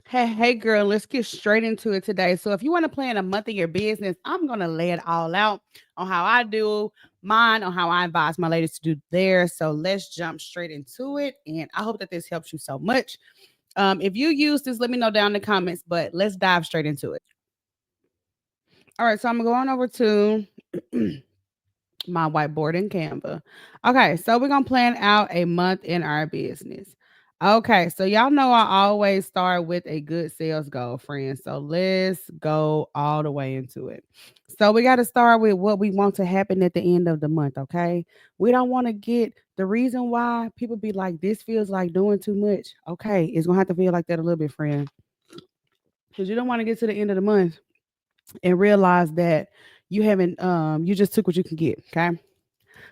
Hey, girl, let's get straight into it today. So, if you want to plan a month of your business, I'm going to lay it all out on how I do mine, on how I advise my ladies to do theirs. So, let's jump straight into it. And I hope that this helps you so much. If you use this, let me know down in the comments, but let's dive straight into it. All right, so I'm going over to my whiteboard in Canva. Okay, so we're gonna plan out a month in our business. Okay, so y'all know I always start with a good sales goal, friends. So let's go all the way into it. So we got to start with what we want to happen at the end of the month. Okay, we don't want to get the reason why people be like, this feels like doing too much. Okay, it's gonna have to feel like that a little bit, friend, because you don't want to get to the end of the month and realize that you just took what you can get. Okay,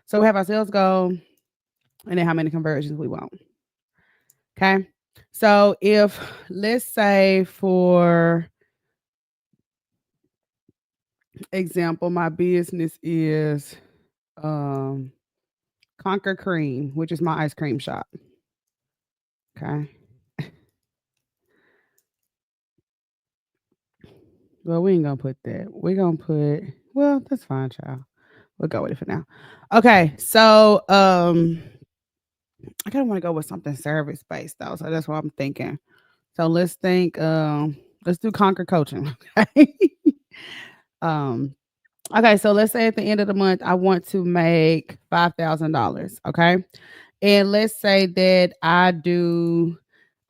so we have our sales goal and then how many conversions we want. Okay. So if let's say for example, my business is um Conquer Cream, which is my ice cream shop. Okay. Well, we ain't gonna put that. We're gonna put well, that's fine, child. We'll go with it for now. Okay, so I kinda wanna go with something service based though. So that's what I'm thinking. So let's do Conquer Coaching. Okay. um Okay, so let's say at the end of the month, I want to make $5,000. Okay. And let's say that I do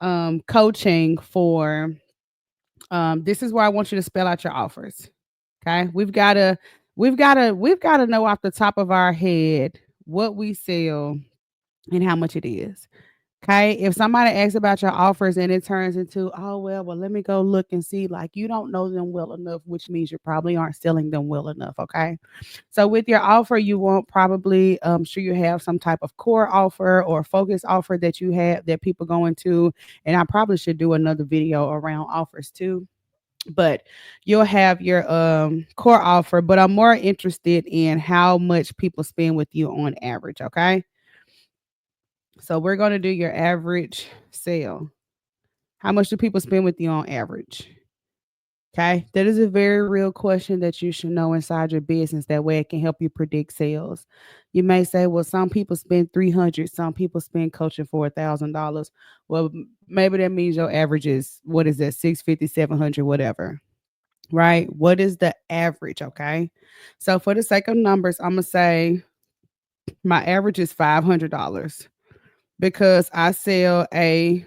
coaching for this is where I want you to spell out your offers. Okay. We've gotta know off the top of our head what we sell and how much it is. Okay. If somebody asks about your offers and it turns into, oh, well, let me go look and see, like you don't know them well enough, which means you probably aren't selling them well enough. Okay. So with your offer, you want probably sure you have some type of core offer or focus offer that you have that people go into. And I probably should do another video around offers too. But you'll have your core offer, but I'm more interested in how much people spend with you on average. Okay. So we're gonna do your average sale. How much do people spend with you on average? Okay. That is a very real question that you should know inside your business. That way it can help you predict sales. You may say, well, some people spend 300, some people spend coaching for $1,000. Well, maybe that means your average is what is that, 650, 700, whatever. Right? What is the average? Okay. So for the sake of numbers, I'm gonna say my average is $500 because I sell a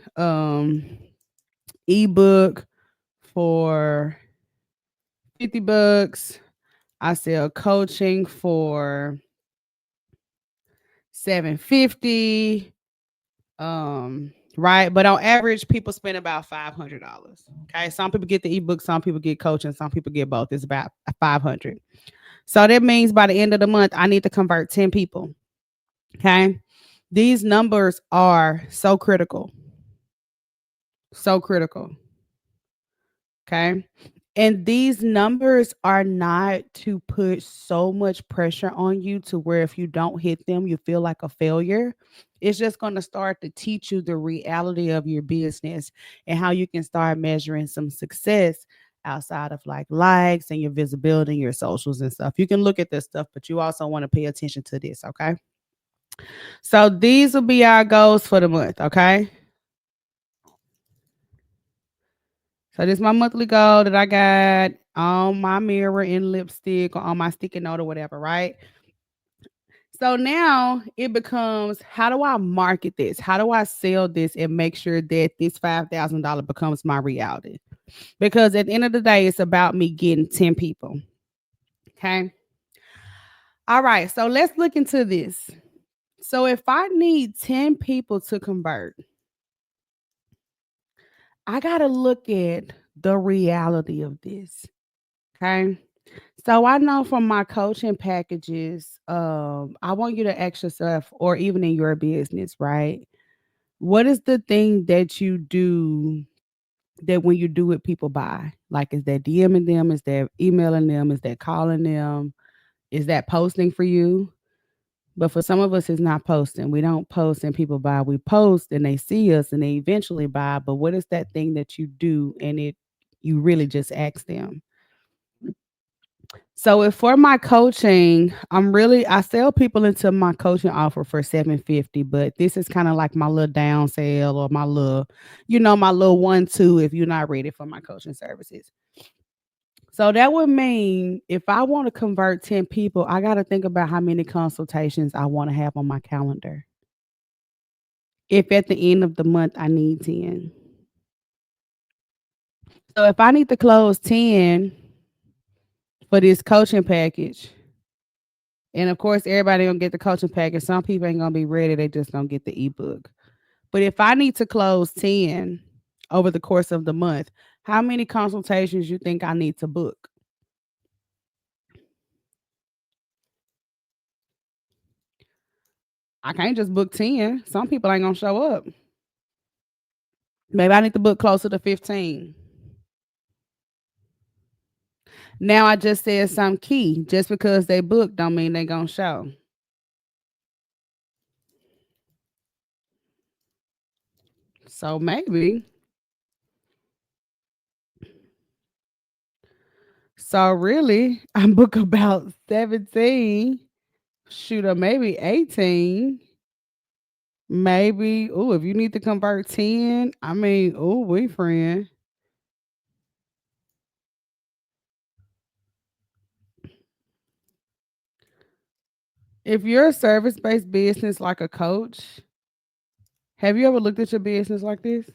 ebook for $50. I sell coaching for 750. Right. But on average, people spend about $500. Okay. Some people get the ebook, some people get coaching, some people get both. It's about 500. So that means by the end of the month, I need to convert 10 people. Okay. These numbers are so critical. So critical. Okay. And these numbers are not to put so much pressure on you to where if you don't hit them, you feel like a failure. It's just going to start to teach you the reality of your business and how you can start measuring some success outside of like likes and your visibility and your socials and stuff. You can look at this stuff, but you also want to pay attention to this. Okay. So these will be our goals for the month. Okay. So this is my monthly goal that I got on my mirror in lipstick or on my sticky note or whatever, right? So now it becomes how do I market this? How do I sell this and make sure that this $5,000 becomes my reality? Because at the end of the day, it's about me getting 10 people. Okay. All right. So let's look into this. So if I need 10 people to convert, I got to look at the reality of this. Okay. So I know from my coaching packages, I want you to ask yourself, or even in your business, right? What is the thing that you do that when you do it, people buy? Like, is that DMing them? Is that emailing them? Is that calling them? Is that posting for you? But for some of us, it's not posting. We don't post and people buy. We post and they see us and they eventually buy. But what is that thing that you do and it you really just ask them? So if for my coaching, I sell people into my coaching offer for 750, but this is kind of like my little down sale or my little, my little 1-2 if you're not ready for my coaching services. So that would mean if I want to convert 10 people, I got to think about how many consultations I want to have on my calendar. If at the end of the month I need 10. So if I need to close 10 for this coaching package, and of course everybody gonna get the coaching package. Some people ain't gonna be ready, they just gonna get the ebook. But if I need to close 10 over the course of the month, how many consultations you think I need to book? I can't just book 10. Some people ain't gonna show up. Maybe I need to book closer to 15. Now I just said some key. Just because they book don't mean they gonna show. So maybe. So really, I book about 17. Shoot, or maybe 18. Maybe. Oh, if you need to convert 10, I mean, oh, we friend. If you're a service-based business like a coach, have you ever looked at your business like this?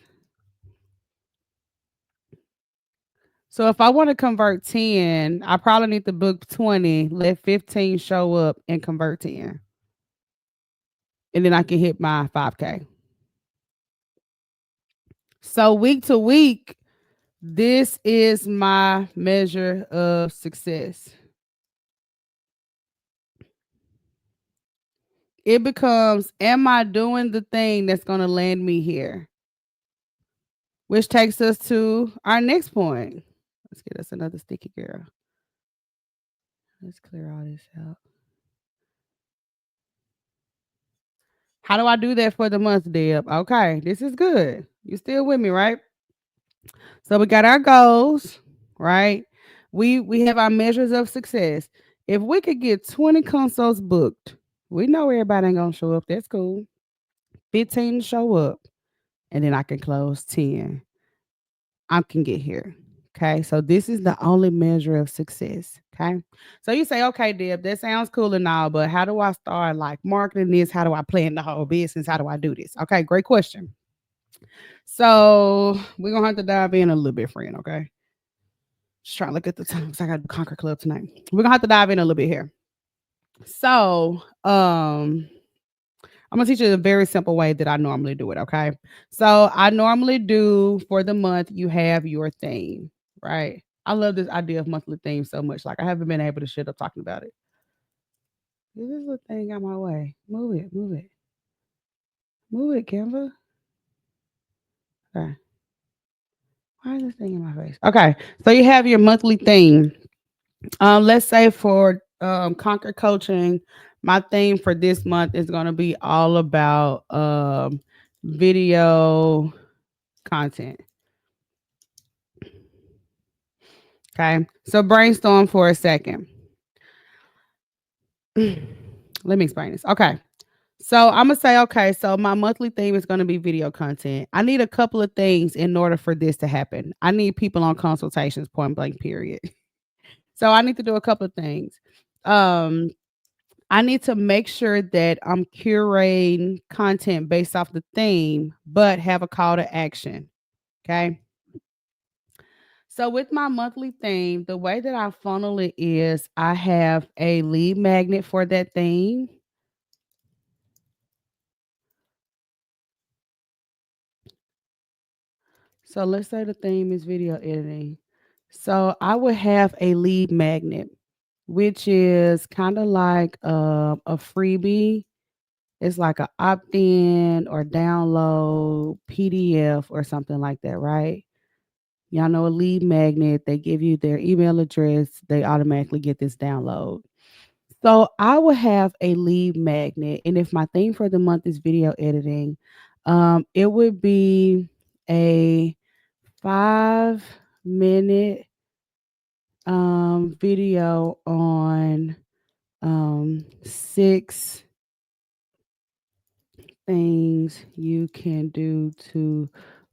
So if I want to convert 10, I probably need to book 20, let 15 show up and convert 10. And then I can hit my 5K. So week to week, this is my measure of success. It becomes, am I doing the thing that's going to land me here? Which takes us to our next point. Let's get us another sticky girl. Let's clear all this out. How do I do that for the month, Deb? Okay, this is good. You still with me, right? So we got our goals, right? We have our measures of success. If we could get 20 consults booked, we know everybody ain't gonna show up. That's cool. 15 show up, and then I can close 10. I can get here. Okay. So this is the only measure of success. Okay. So you say, okay, Deb, that sounds cool and all, but how do I start like marketing this? How do I plan the whole business? How do I do this? Okay, great question. So we're gonna have to dive in a little bit, friend. Okay. Just trying to look at the time because I got to Conquer Club tonight. We're gonna have to dive in a little bit here. So I'm gonna teach you a very simple way that I normally do it. Okay. So I normally do for the month, you have your theme, right? I love this idea of monthly theme so much. Like I haven't been able to shut up talking about it. This is a thing on my way. Move it, move it, move it, Canva. Okay. Why is this thing in my face? Okay. So you have your monthly theme. Let's say for Conquer Coaching, my theme for this month is gonna be all about video content. Okay. So brainstorm for a second. Let me explain this. Okay. So I'm gonna say, okay, so my monthly theme is gonna be video content. I need a couple of things in order for this to happen. I need people on consultations, point blank, period. So I need to do a couple of things. Um, I need to make sure that I'm curating content based off the theme, but have a call to action. Okay. So with my monthly theme, the way that I funnel it is I have a lead magnet for that theme. So let's say the theme is video editing. So I would have a lead magnet, which is kind of like a freebie. It's like a opt-in or download PDF or something like that, right? Y'all know a lead magnet, they give you their email address, they automatically get this download. So I will have a lead magnet, and if my theme for the month is video editing, it would be a 5 minute video on 6 things you can do to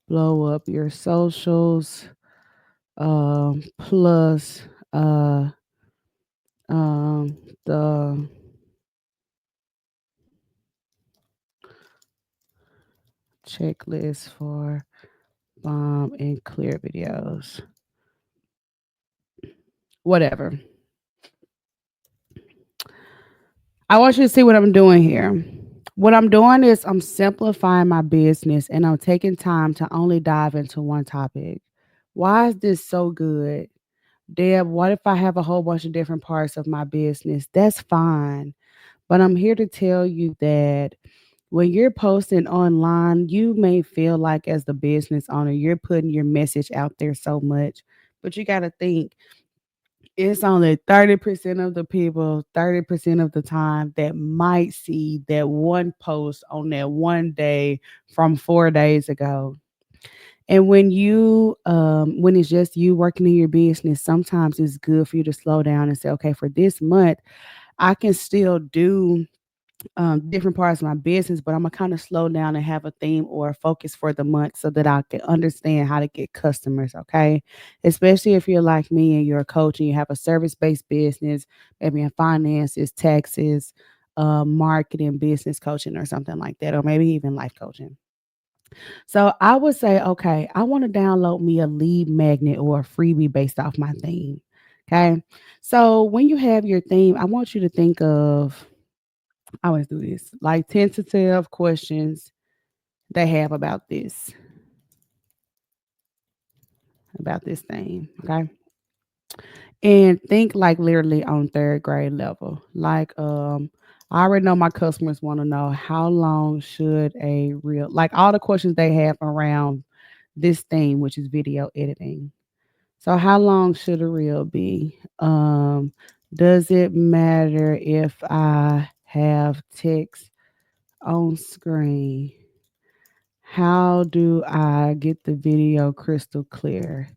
blow up your socials, plus uh the checklist for bomb and clear videos. Whatever. I want you to see what I'm doing here. What I'm doing is I'm simplifying my business and I'm taking time to only dive into one topic. Why is this so good? Deb, what if I have a whole bunch of different parts of my business? That's fine. But I'm here to tell you that when you're posting online, you may feel like, as the business owner, you're putting your message out there so much. But you got to think, it's only 30% of the people, 30% of the time, that might see that one post on that one day from 4 days ago. And when it's just you working in your business, sometimes it's good for you to slow down and say, okay, for this month, I can still do different parts of my business, but I'm gonna kind of slow down and have a theme or a focus for the month so that I can understand how to get customers. Okay, especially if you're like me and you're a coach and you have a service-based business, maybe in finances, taxes, marketing, business coaching, or something like that, or maybe even life coaching. So I would say, okay, I want to download me a lead magnet or a freebie based off my theme. Okay. So when you have your theme, I want you to think of, I always do this, like 10 to 12 questions they have about this thing. Okay. And think like literally on third grade level. Like, I already know my customers want to know how long should a reel, like all the questions they have around this thing, which is video editing. So how long should a reel be? Does it matter if I have text on screen? How do I get the video crystal clear?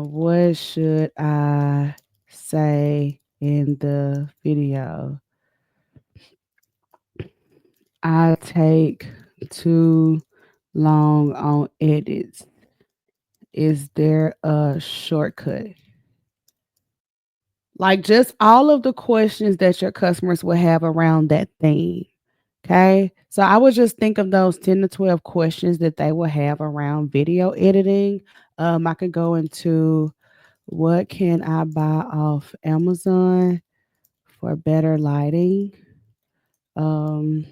What should I say in the video? I take too long on edits. Is there a shortcut? Like just all of the questions that your customers will have around that thing. Okay. So I would just think of those 10 to 12 questions that they will have around video editing. I could go into, what can I buy off Amazon for better lighting? Um,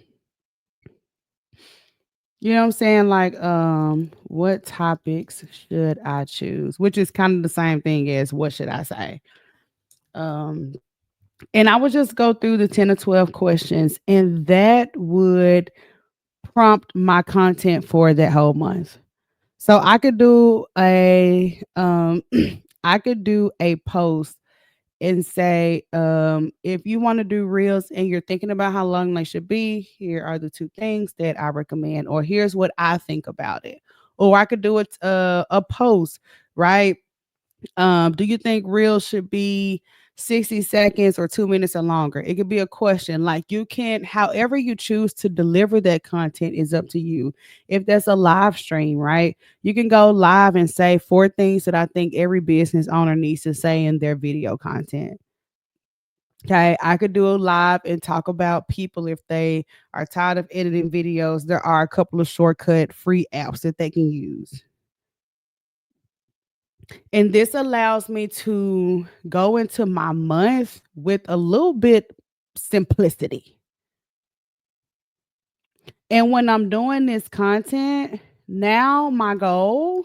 you know what I'm saying? Like, what topics should I choose? Which is kind of the same thing as what should I say? Um, and I would just go through the 10 to 12 questions, and that would prompt my content for that whole month. So I could do a I could do a post and say, if you want to do reels and you're thinking about how long they should be, here are the two things that I recommend, or here's what I think about it. Or I could do it a post, right? Do you think reels should be 60 seconds or 2 minutes or longer? It could be a question. Like, you can, however you choose to deliver that content is up to you. If that's a live stream, right? You can go live and say 4 things that I think every business owner needs to say in their video content. Okay, I could do a live and talk about people, if they are tired of editing videos, there are a couple of shortcut free apps that they can use. And this allows me to go into my month with a little bit simplicity. And when I'm doing this content, now my goal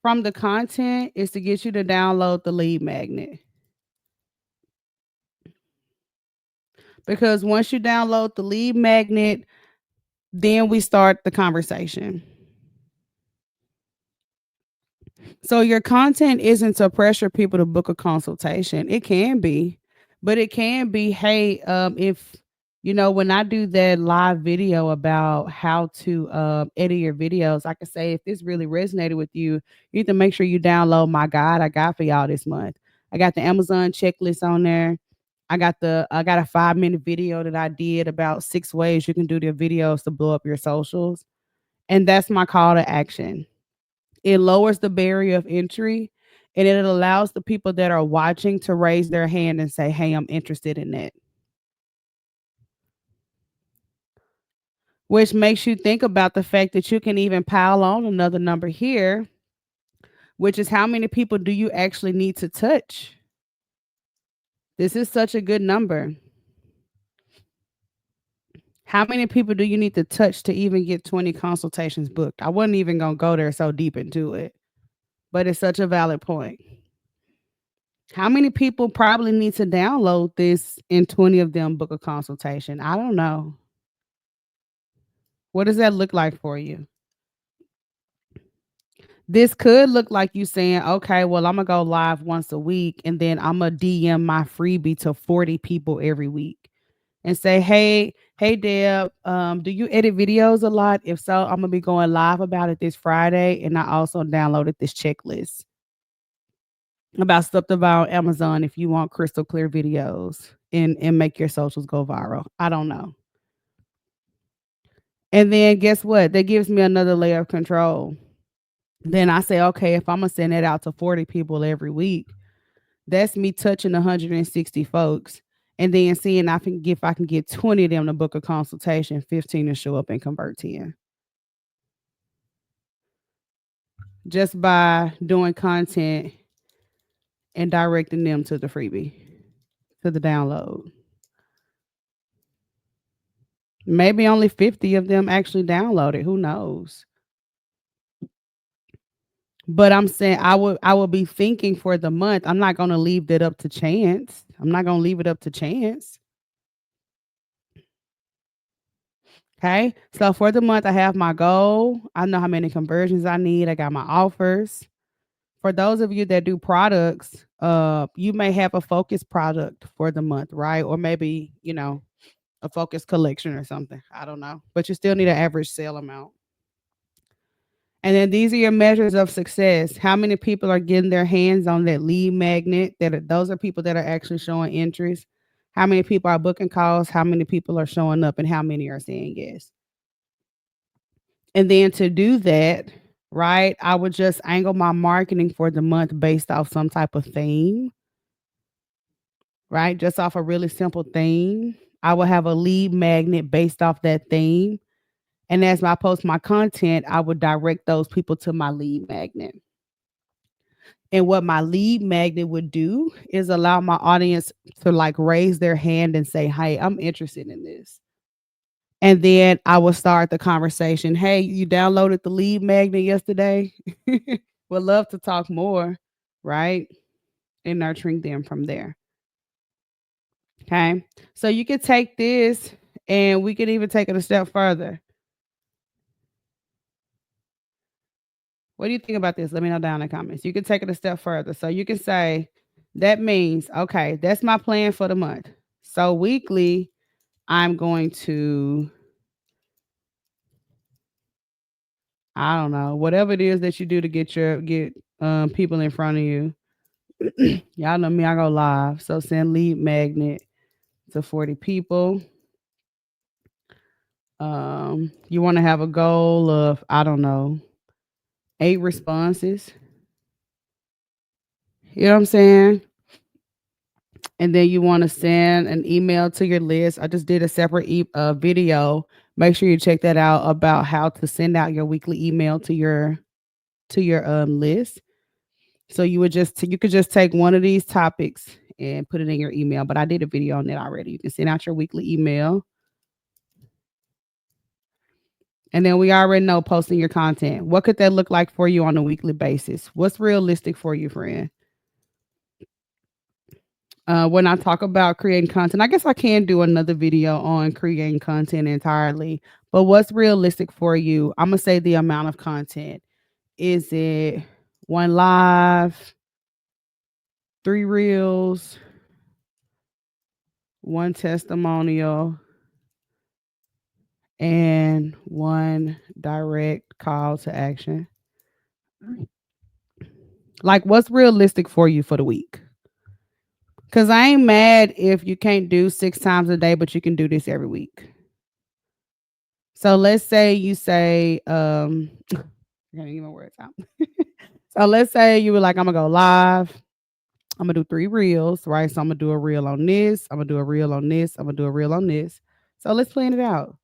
from the content is to get you to download the lead magnet. Because once you download the lead magnet, then we start the conversation. So your content isn't to pressure people to book a consultation. It can be, but it can be, hey, if when I do that live video about how to edit your videos, I can say if this really resonated with you, you need to make sure you download my guide I got for y'all this month. I got the Amazon checklist on there. I got a 5-minute video that I did about 6 ways you can do their videos to blow up your socials. And that's my call to action. It lowers the barrier of entry and it allows the people that are watching to raise their hand and say, hey, I'm interested in that. Which makes you think about the fact that you can even pile on another number here, which is how many people do you actually need to touch? This is such a good number. How many people do you need to touch to even get 20 consultations booked? I wasn't even going to go there so deep into it, but it's such a valid point. How many people probably need to download this and 20 of them book a consultation? I don't know. What does that look like for you? This could look like you saying, okay, well, I'm going to go live once a week and then I'm going to DM my freebie to 40 people every week and say, hey, Deb, do you edit videos a lot? If so, I'm going to be going live about it this Friday. And I also downloaded this checklist about stuff to buy on Amazon if you want crystal clear videos and make your socials go viral. I don't know. And then guess what? That gives me another layer of control. Then I say, okay, if I'm gonna send it out to 40 people every week, that's me touching 160 folks. And then seeing if I can get 20 of them to book a consultation, 15 to show up and convert 10. Just by doing content and directing them to the freebie, to the download. Maybe only 50 of them actually download it. Who knows? But I'm saying I will be thinking for the month. I'm not gonna leave that up to chance. I'm not gonna leave it up to chance. Okay. So for the month, I have my goal. I know how many conversions I need. I got my offers. For those of you that do products, you may have a focus product for the month, right? Or maybe, a focus collection or something. I don't know. But you still need an average sale amount. And then these are your measures of success. How many people are getting their hands on that lead magnet? Those are people that are actually showing interest. How many people are booking calls? How many people are showing up? And how many are saying yes? And then to do that, right, I would just angle my marketing for the month based off some type of theme, right? Just off a really simple theme. I will have a lead magnet based off that theme. And as I post my content, I would direct those people to my lead magnet. And what my lead magnet would do is allow my audience to like raise their hand and say, hey, I'm interested in this. And then I will start the conversation. Hey, you downloaded the lead magnet yesterday? Would love to talk more, right? And nurturing them from there. Okay. So you can take this and we can even take it a step further. What do you think about this? Let me know down in the comments. You can take it a step further. So you can say, that means, okay, that's my plan for the month. So weekly, I'm going to, I don't know, whatever it is that you do to get people in front of you. Y'all know me, I go live. So send lead magnet to 40 people. You want to have a goal of, I don't know, 8 responses. You know what I'm saying? And then you want to send an email to your list. I just did a separate video. Make sure you check that out about how to send out your weekly email to your list. So you could just take one of these topics and put it in your email. But I did a video on that already. You can send out your weekly email. And then we already know posting your content. What could that look like for you on a weekly basis? What's realistic for you, friend? When I talk about creating content, I guess I can do another video on creating content entirely. But what's realistic for you? I'm gonna say the amount of content. Is it one live, three reels, one testimonial, and one direct call to action. Like, what's realistic for you for the week? Because I ain't mad if you can't do 6 times a day, but you can do this every week. So let's say you say, I can't get my words out. So let's say you were like, I'm gonna go live. I'm gonna do three reels, right? So I'm gonna do a reel on this. I'm gonna do a reel on this. I'm gonna do a reel on this. So let's plan it out.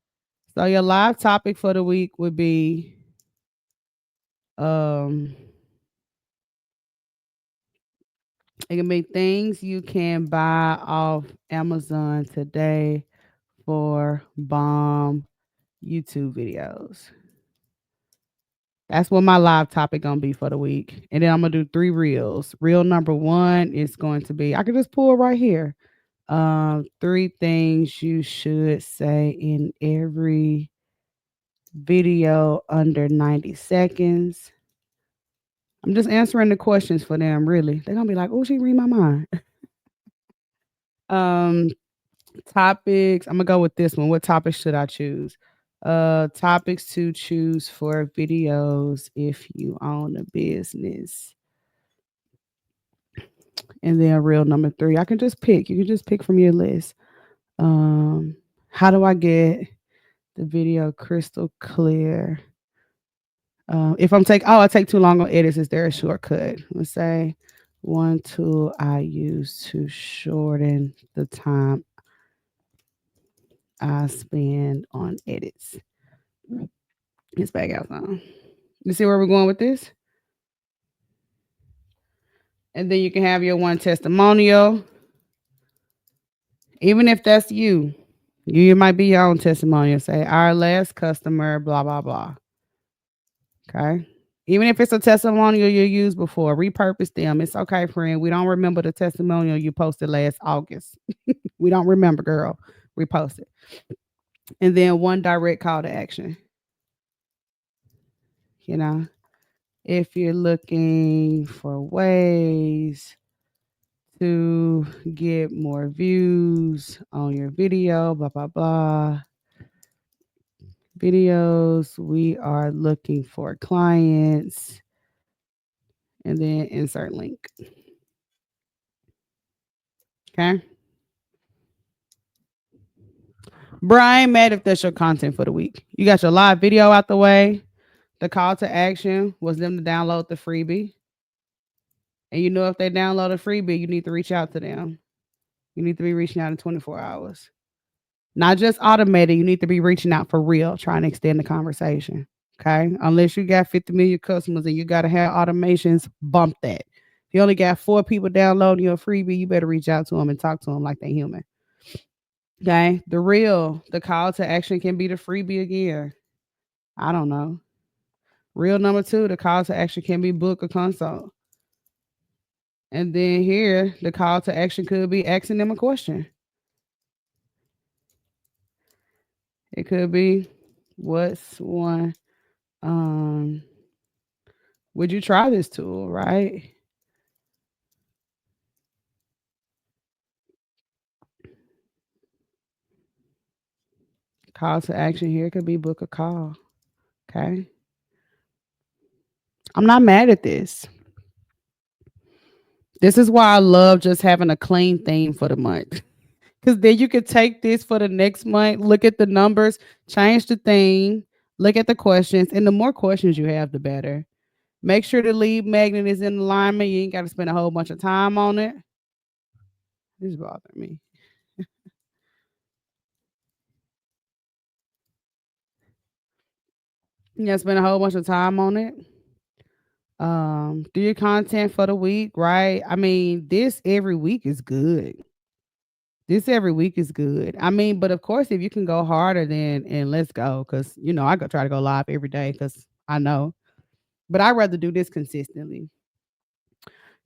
So your live topic for the week would be, um, it can be things you can buy off Amazon today for bomb YouTube videos. That's what my live topic gonna be for the week. And then I'm gonna do three reels. Reel number one is going to be, I can just pull it right here. Three things you should say in every video under 90 seconds. I'm just answering the questions for them, really. They're gonna be like, oh, she read my mind. um, Topics. I'm gonna go with this one. What topics should I choose? Topics to choose for videos if you own a business. And then reel number three. I can just pick. You can just pick from your list. Um, how do I get the video crystal clear? If I take too long on edits, is there a shortcut? Let's say one tool I use to shorten the time I spend on edits. It's back out on. You see where we're going with this? And then you can have your one testimonial. Even if that's you, you might be your own testimonial. Say, our last customer, blah, blah, blah. Okay. Even if it's a testimonial you used before, repurpose them. It's okay, friend. We don't remember the testimonial you posted last August. We don't remember, girl. Repost it. And then one direct call to action. You know, if you're looking for ways to get more views on your video, blah, blah, blah. Videos, we are looking for clients. And then insert link. Okay. Brian, mad if that's your content for the week. You got your live video out the way. The call to action was them to download the freebie. And you know if they download a freebie, you need to reach out to them. You need to be reaching out in 24 hours. Not just automated, you need to be reaching out for real, trying to extend the conversation. Okay. Unless you got 50 million customers and you got to have automations, bump that. If you only got 4 people downloading your freebie, you better reach out to them and talk to them like they human. Okay. The call to action can be the freebie again. I don't know. Real number two, the call to action can be book a consult. And then here, the call to action could be asking them a question. It could be, what's one, would you try this tool, right? Call to action here could be book a call. Okay. I'm not mad at this. This is why I love just having a clean theme for the month. Because then you could take this for the next month, look at the numbers, change the theme, look at the questions. And the more questions you have, the better. Make sure the lead magnet is in alignment. You ain't got to spend a whole bunch of time on it. This is bothering me. You got to spend a whole bunch of time on it. Do your content for the week, right? I mean, this every week is good. This every week is good. I mean, but of course, if you can go harder, then and let's go. Cause I go try to go live every day because I know. But I'd rather do this consistently.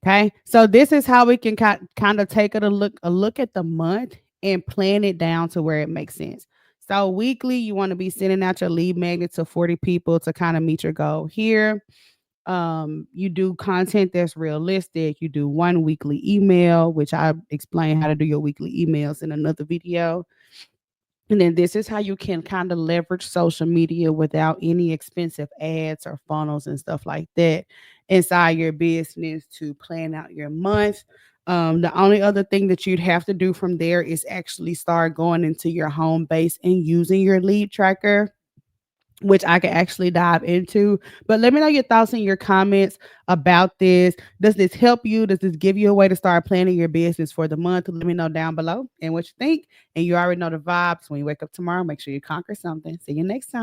Okay. So this is how we can kind of take a look at the month and plan it down to where it makes sense. So weekly, you want to be sending out your lead magnet to 40 people to kind of meet your goal here. You do content that's realistic. You do one weekly email, which I explain how to do your weekly emails in another video. And then this is how you can kind of leverage social media without any expensive ads or funnels and stuff like that inside your business to plan out your month. The only other thing that you'd have to do from there is actually start going into your home base and using your lead tracker, which I can actually dive into. But let me know your thoughts and your comments about this. Does this help you? Does this give you a way to start planning your business for the month? Let me know down below and what you think. And you already know the vibes. When you wake up tomorrow, make sure you conquer something. See you next time.